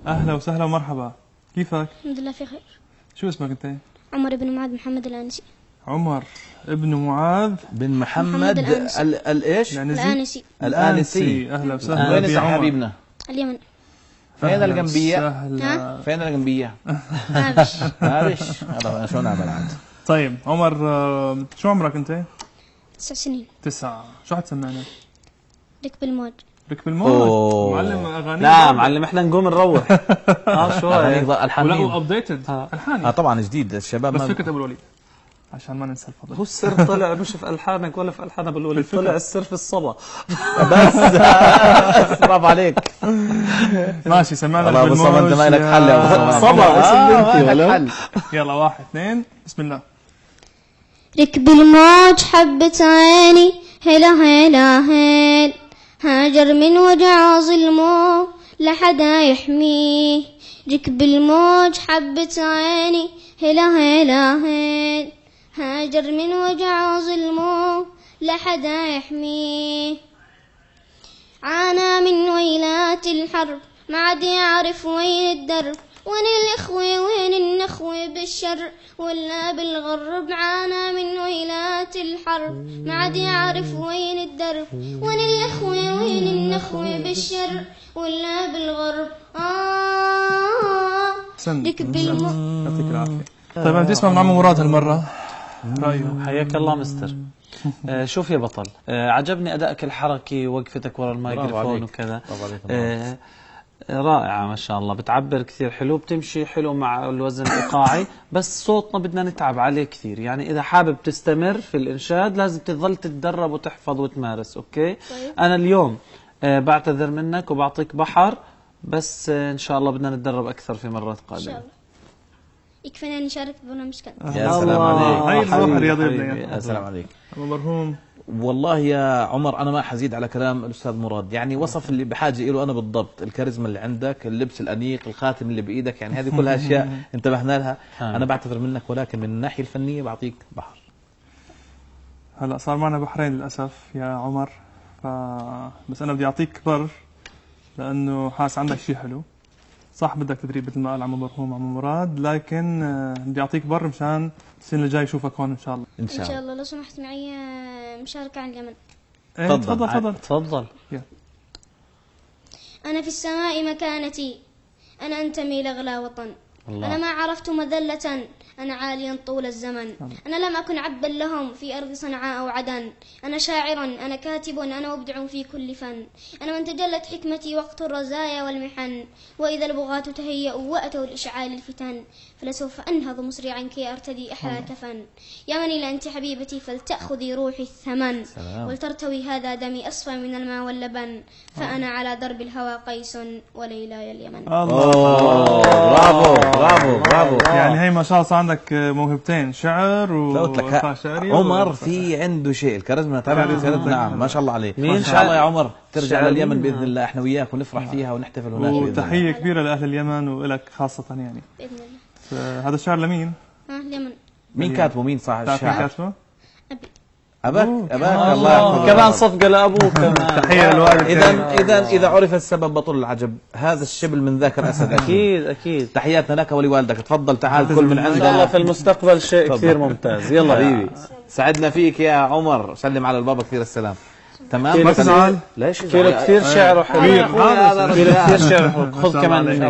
أهلا وسهلا ومرحبا، كيفك؟ الحمد لله في خير. شو اسمك أنت؟ عمر بن معاذ محمد الآنسي. عمر ابن معاذ بن محمد الايش؟ الآنسي. الآنسي. أهلا وسهلا. وين اسم حبيبنا؟ اليمن. فين الجنبية؟ فين الجنبية؟ هابش. هذا شو نعمل عاد؟ طيب عمر، شو عمرك أنت؟ 9 سنين. 9. شو حتسمعنا؟ ركب الموج. ركب الموج. معلم أغاني. لا معلم، احنا نقوم نروح. شوي الحان ولا ابديتد الحاني. طبعا جديد الشباب. بس فكرة ابو الوليد عشان ما ننسى الفضل. هو السر طلع مش في الحانك ولا في الحان ابو الوليد، طلع السر في الصبا. بس برافو عليك. ماشي، سمعنا والله بس انت ما لك حل يا ابو صبا. اسم بنتي ولا؟ يلا 1 2 بسم الله. ركب الموج حبة عيني هلا هلا هيل، هاجر من وجع ظلمه لحدا يحميه. ركب الموج حبة عيني هلا هلا هيل، هاجر من وجع ظلمه لحدا يحميه. عانى من ويلات الحرب ما عاد يعرف وين الدرب، وين الإخوة وين النخوة بالشر ولا بالغرب. عانى من ويلات الحرب ما عاد يعرف وين الدرب، وين الإخوة وين النخوة بالشر ولا بالغرب. ركب يعطيك العافية. طيب بدي اسمع من عمو مراد هالمرة رأيه. حياك الله مستر. شوف يا بطل، عجبني أدائك الحركي ووقفتك ورا الميكروفون وكذا. رائعة ما شاء الله، بتعبر كثير حلو، بتمشي حلو مع الوزن الإيقاعي، بس صوتنا بدنا نتعب عليه كثير. يعني إذا حابب تستمر في الإنشاد لازم تظل تتدرب وتحفظ وتمارس. أوكي؟ طيب. أنا اليوم بعتذر منك وبعطيك بحر، بس إن شاء الله بدنا نتدرب أكثر في مرات قادمة. إن شاء الله. يكفينا نشارك ببرنامج كان. يا سلام عليك. هاي الروح الرياضية. يا سلام عليك. أبو مرهوم. والله يا عمر أنا ما حزيد على كلام الأستاذ مراد، يعني وصف اللي بحاجة له أنا بالضبط. الكاريزما اللي عندك، اللبس الأنيق، الخاتم اللي بإيدك، يعني هذه كلها أشياء انتبهنا لها. أنا بعتذر منك، ولكن من الناحية الفنية بعطيك بحر. هلا صار معنا بحرين للأسف يا عمر، بس أنا بدي أعطيك بر لأنه حاس عندك شيء حلو. صح بدك تدريب مثل ما قال عمو مرهوم عمو مراد، لكن بدي أعطيك بر مشان السنة الجاي أشوفك هون إن شاء الله. إن شاء الله. لو سمحت معي مشاركة عن اليمن. تفضل تفضل. أنا في السماء مكانتي، أنا أنتمي لأغلى وطن. الله. أنا ما عرفت مذلة، أنا عاليا طول الزمن. أنا لم أكن عبدا لهم في أرض صنعاء أو عدن. أنا شاعر، أنا كاتب، أنا مبدع في كل فن. أنا من تجلت حكمتي وقت الرزايا والمحن، وإذا البغاة تهيأوا وأتوا لإشعال الفتن، فلسوف أنهض مسرعا كي أرتدي أحلى كفن. يا من إلى أنت حبيبتي فلتأخذي روحي الثمن، ولترتوي هذا دمي أصفى من الماء واللبن، فأنا على درب الهوى قيس وليلاي اليمن. برافو برافو برافو. يعني هي ما شاء الله عندك موهبتين، شعر وشعري. عمر في عنده شيء، الكاريزما تبعه. نعم ما شاء الله عليه. ان شاء الله يا عمر ترجع لليمن باذن الله، احنا وياك ونفرح فيها ونحتفل هناك باذن الله. وتحيه كبيره لاهل اليمن والك خاصه يعني. بإذن الله. هذا الشعر لمين؟ اليمن. مين كاتبه؟ مين صاحب الشعر؟ كاتبه؟ أباك الله يحفظك. كمان صفقة لأبوك كمان. تحية للوالد. إذا عرف السبب بطل العجب، هذا الشبل من ذاك الأسد. أكيد. تحياتنا لك ولوالدك. تفضل تعال كل من عندنا. إن شاء الله في المستقبل شيء كثير ممتاز. يلا حبيبي، سعدنا فيك يا عمر. سلم على البابا كثير السلام. تمام. ليش كثير شعر حلو. كثير شعر. خذ كمان